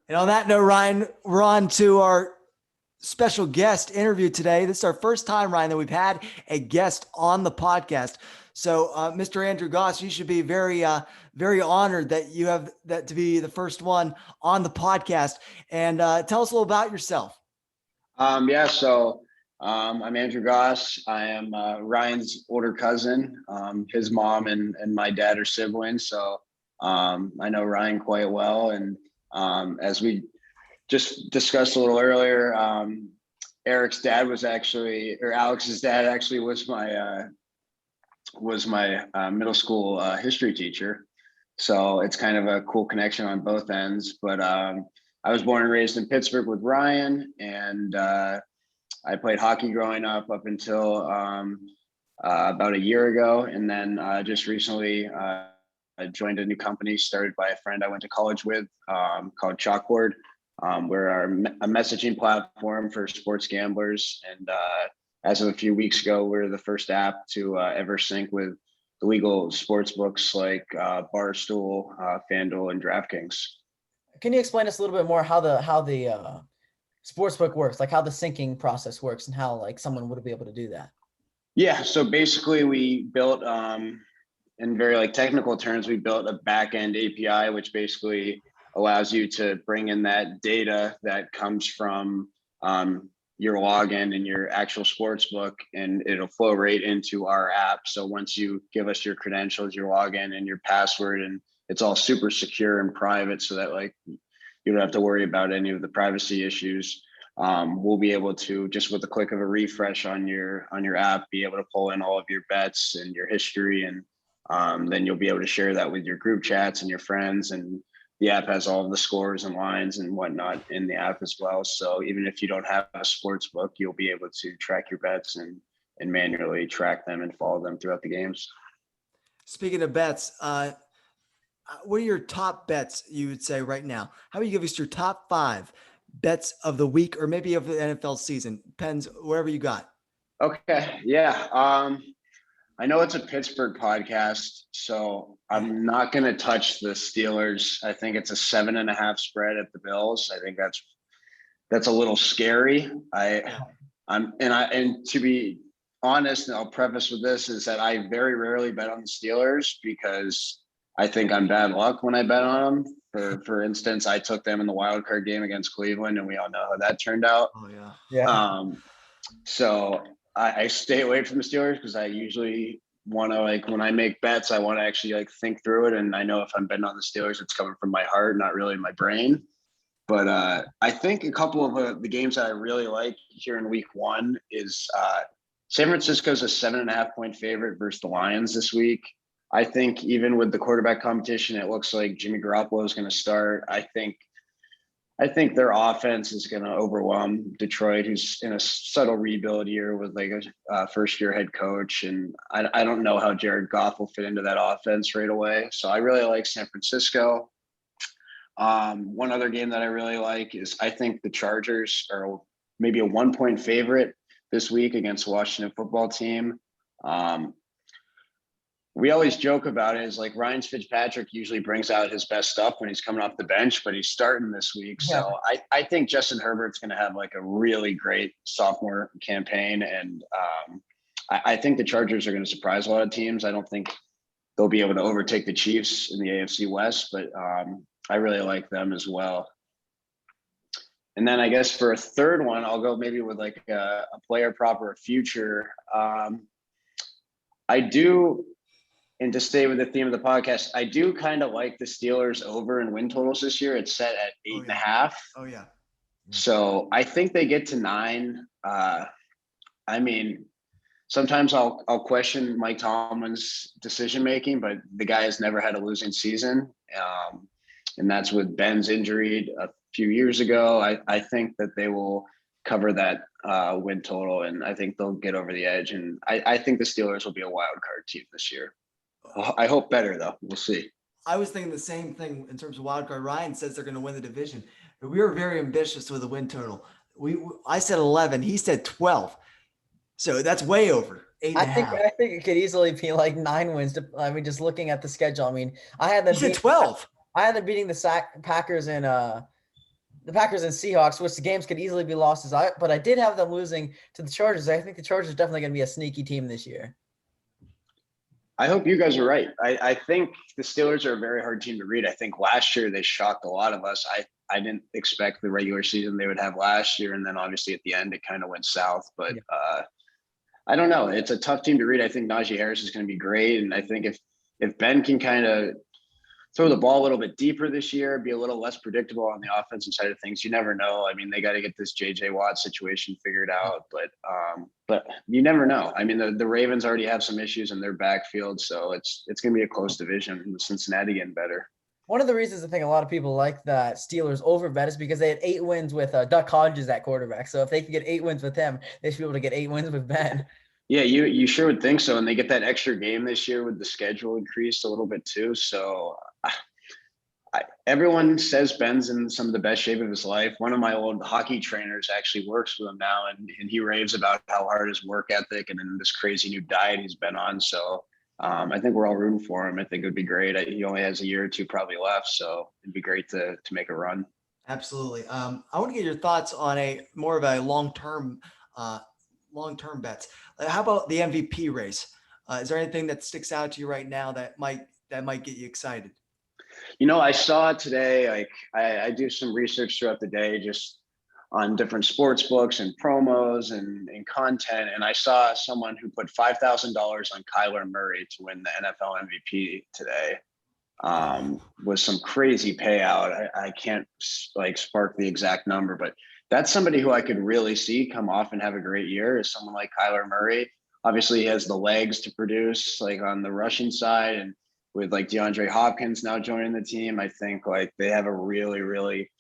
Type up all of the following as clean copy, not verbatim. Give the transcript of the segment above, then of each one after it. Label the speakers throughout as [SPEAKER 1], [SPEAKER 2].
[SPEAKER 1] And on that note, Ryan, we're on to our special guest interview today. This is our first time, Ryan, that we've had a guest on the podcast. So, Mr. Andrew Gaus, you should be very honored that you have that to be the first one on the podcast. And tell us a little about yourself.
[SPEAKER 2] I'm Andrew Gaus. I am Ryan's older cousin. His mom and my dad are siblings, so I know Ryan quite well. And as we just discussed a little earlier, Alex's dad actually was my middle school history teacher. So it's kind of a cool connection on both ends. But I was born and raised in Pittsburgh with Ryan, and I played hockey growing up until about a year ago. And then just recently, I joined a new company started by a friend I went to college with called Chalkboard. We're a messaging platform for sports gamblers. And as of a few weeks ago, we're the first app to ever sync with the legal sports books like Barstool, FanDuel, and DraftKings.
[SPEAKER 3] Can you explain us a little bit more how the sportsbook works, like how the syncing process works and how like someone would be able to do that?
[SPEAKER 2] Yeah, so basically we built, in very like technical terms, we built a back-end API, which basically allows you to bring in that data that comes from your login and your actual sports book, and it'll flow right into our app. So once you give us your credentials, your login and your password, and it's all super secure and private so that like you don't have to worry about any of the privacy issues. We'll be able to, just with the click of a refresh on your app, be able to pull in all of your bets and your history, and then you'll be able to share that with your group chats and your friends. And the app has all of the scores and lines and whatnot in the app as well. So even if you don't have a sports book, you'll be able to track your bets and manually track them and follow them throughout the games.
[SPEAKER 1] Speaking of bets, what are your top bets you would say right now? How would you give us your top 5 bets of the week or maybe of the NFL season? Depends, wherever you got.
[SPEAKER 2] Okay. Yeah. I know it's a Pittsburgh podcast, so I'm not going to touch the Steelers. I think it's a 7.5 spread at the Bills. I think that's a little scary. And to be honest, and I'll preface with this, is that I very rarely bet on the Steelers because I think I'm bad luck when I bet on them. For instance, I took them in the wild card game against Cleveland, and we all know how that turned out.
[SPEAKER 1] Oh yeah.
[SPEAKER 3] Yeah.
[SPEAKER 2] So I stay away from the Steelers because I usually want to, like, when I make bets, I want to actually like think through it. And I know if I'm betting on the Steelers, it's coming from my heart, not really my brain. But I think a couple of the games that I really like here in week 1 is San Francisco's a 7.5 point favorite versus the Lions this week. I think even with the quarterback competition, it looks like Jimmy Garoppolo is going to start. I think their offense is going to overwhelm Detroit, who's in a subtle rebuild year with like a first-year head coach. And I don't know how Jared Goff will fit into that offense right away. So I really like San Francisco. One other game that I really like is I think the Chargers are maybe a 1 point favorite this week against Washington football team. We always joke about it is like Ryan Fitzpatrick usually brings out his best stuff when he's coming off the bench, but he's starting this week. Yeah. So I think Justin Herbert's going to have like a really great sophomore campaign. And I think the Chargers are going to surprise a lot of teams. I don't think they'll be able to overtake the Chiefs in the AFC West, but I really like them as well. And then I guess for a third one, I'll go maybe with like a player prop or a future. I do. And to stay with the theme of the podcast, I do kind of like the Steelers over in win totals this year. It's set at 8.5.
[SPEAKER 1] Oh yeah.
[SPEAKER 2] So I think they get to 9. I mean, sometimes I'll question Mike Tomlin's decision making, but the guy has never had a losing season, and that's with Ben's injury a few years ago. I think that they will cover that win total, and I think they'll get over the edge. And I think the Steelers will be a wild card team this year. I hope better, though. We'll see.
[SPEAKER 1] I was thinking the same thing in terms of wild card. Ryan says they're going to win the division, but we were very ambitious with the win total. I said 11. He said 12. So that's way over 8.5.
[SPEAKER 3] I think it could easily be like 9 wins. I mean, just looking at the schedule. I mean, I had them.
[SPEAKER 1] You said 12.
[SPEAKER 3] I had them beating the Packers in the Packers and Seahawks, which the games could easily be lost but I did have them losing to the Chargers. I think the Chargers are definitely going to be a sneaky team this year.
[SPEAKER 2] I hope you guys are right. I think the Steelers are a very hard team to read. I think last year they shocked a lot of us. I didn't expect the regular season they would have last year. And then obviously at the end, it kind of went south. But I don't know. It's a tough team to read. I think Najee Harris is going to be great. And I think if Ben can kind of throw the ball a little bit deeper this year, be a little less predictable on the offensive side of things, you never know. I mean, they got to get this JJ Watt situation figured out, but you never know. I mean, the Ravens already have some issues in their backfield, so it's going to be a close division with Cincinnati getting better.
[SPEAKER 3] One of the reasons I think a lot of people like that Steelers over bet is because they had 8 wins with Duck Hodges at quarterback. So if they could get 8 wins with him, they should be able to get 8 wins with Ben.
[SPEAKER 2] Yeah, you sure would think so. And they get that extra game this year with the schedule increased a little bit too. So everyone says Ben's in some of the best shape of his life. One of my old hockey trainers actually works with him now, and he raves about how hard his work ethic and then this crazy new diet he's been on. So I think we're all rooting for him. I think it would be great. He only has a year or two probably left, so it'd be great to make a run.
[SPEAKER 1] Absolutely. I want to get your thoughts on a more of a long-term bets. How about the MVP race? Is there anything that sticks out to you right now that might get you excited?
[SPEAKER 2] You know, I saw today, like I do some research throughout the day just on different sports books and promos and content. And I saw someone who put $5,000 on Kyler Murray to win the NFL MVP today. Was some crazy payout. I can't like spark the exact number, but that's somebody who I could really see come off and have a great year is someone like Kyler Murray. Obviously he has the legs to produce like on the rushing side, and with like DeAndre Hopkins now joining the team, I think like they have a really, really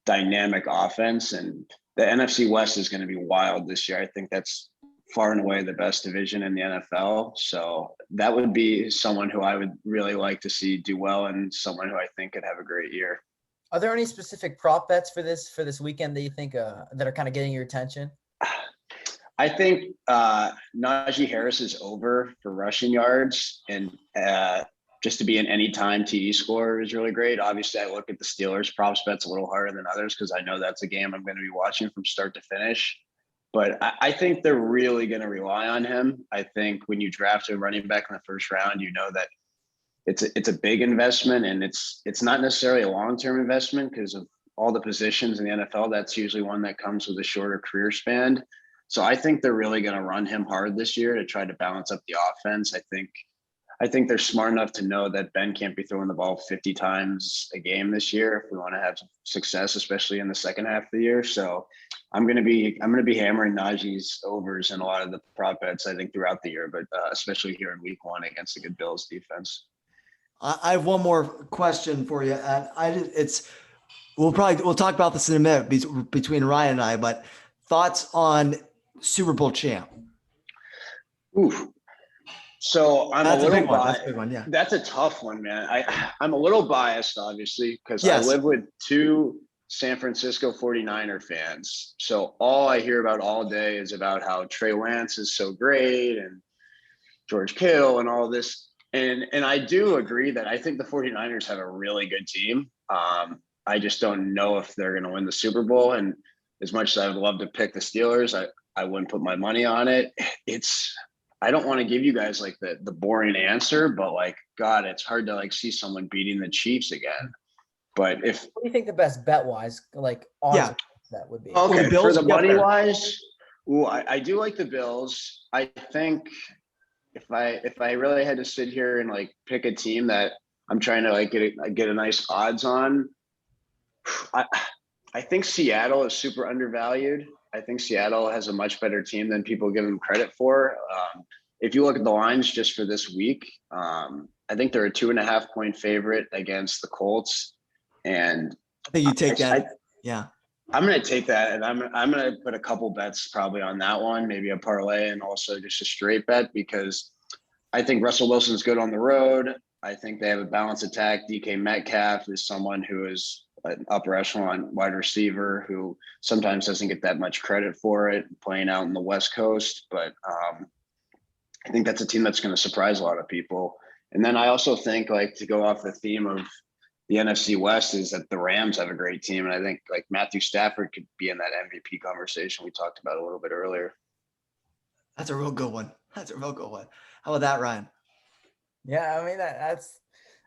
[SPEAKER 2] dynamic offense, and the NFC West is going to be wild this year. I think that's far and away the best division in the NFL. So that would be someone who I would really like to see do well, and someone who I think could have a great year.
[SPEAKER 3] Are there any specific prop bets for this weekend that you think that are kind of getting your attention?
[SPEAKER 2] I think Najee Harris is over for rushing yards, and just to be an anytime TD scorer is really great. Obviously, I look at the Steelers props bets a little harder than others because I know that's a game I'm going to be watching from start to finish. But I think they're really going to rely on him. I think when you draft a running back in the first round, you know that it's a big investment, and it's not necessarily a long-term investment because of all the positions in the NFL. That's usually one that comes with a shorter career span. So I think they're really going to run him hard this year to try to balance up the offense. I think they're smart enough to know that Ben can't be throwing the ball 50 times a game this year if we want to have success, especially in the second half of the year. So I'm going to be hammering Najee's overs in a lot of the prop bets, I think, throughout the year, but especially here in week 1 against a good Bills defense.
[SPEAKER 1] I have one more question for you, and we'll talk about this in a minute between Ryan and I, but thoughts on Super Bowl champ?
[SPEAKER 2] Ooh. So
[SPEAKER 1] That's a big one. That's a big one. Yeah.
[SPEAKER 2] That's a tough one, man. I'm a little biased, obviously, because
[SPEAKER 1] Yes.
[SPEAKER 2] I live with 2 San Francisco 49er fans. So all I hear about all day is about how Trey Lance is so great and George Kittle and all this. And I do agree that I think the 49ers have a really good team. I just don't know if they're going to win the Super Bowl. And as much as I would love to pick the Steelers, I wouldn't put my money on it. I don't want to give you guys like the boring answer, but like, God, it's hard to like see someone beating the Chiefs again. But what
[SPEAKER 3] do you think the best bet wise, like odds that would be?
[SPEAKER 2] Okay, for the money wise, I do like the Bills. I think if I really had to sit here and like pick a team that I'm trying to like get a nice odds on, I think Seattle is super undervalued. I think Seattle has a much better team than people give them credit for. If you look at the lines just for this week, I think they're a 2.5 point favorite against the Colts. And
[SPEAKER 1] I think you take that. Yeah.
[SPEAKER 2] I'm going to take that. And I'm going to put a couple bets probably on that one, maybe a parlay and also just a straight bet, because I think Russell Wilson's good on the road. I think they have a balanced attack. DK Metcalf is someone who is an upper echelon wide receiver who sometimes doesn't get that much credit for it, playing out in the West Coast. But I think that's a team that's going to surprise a lot of people. And then I also think, like, to go off the theme of the NFC West is that the Rams have a great team. And I think like Matthew Stafford could be in that MVP conversation we talked about a little bit earlier.
[SPEAKER 1] That's a real good one. That's a real good one. How about that, Ryan?
[SPEAKER 3] Yeah, I mean that's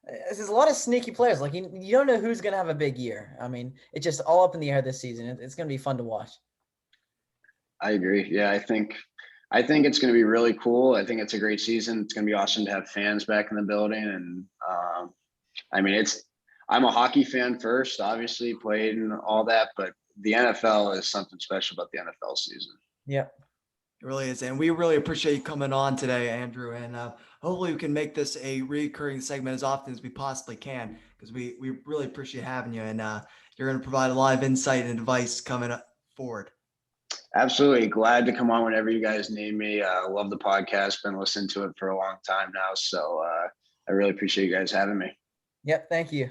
[SPEAKER 3] there's a lot of sneaky players. Like you don't know who's gonna have a big year. I mean, it's just all up in the air this season. It's gonna be fun to watch.
[SPEAKER 2] I agree. Yeah, I think it's going to be really cool. I think it's a great season. It's going to be awesome to have fans back in the building. And I mean, I'm a hockey fan first, obviously played and all that, but the NFL is something special about the NFL season.
[SPEAKER 3] Yeah.
[SPEAKER 1] It really is. And we really appreciate you coming on today, Andrew. And hopefully we can make this a recurring segment as often as we possibly can, because we really appreciate having you. And you're going to provide a lot of insight and advice coming up forward.
[SPEAKER 2] Absolutely. Glad to come on whenever you guys need me. Love the podcast. Been listening to it for a long time now. So I really appreciate you guys having me.
[SPEAKER 3] Yep. Thank you.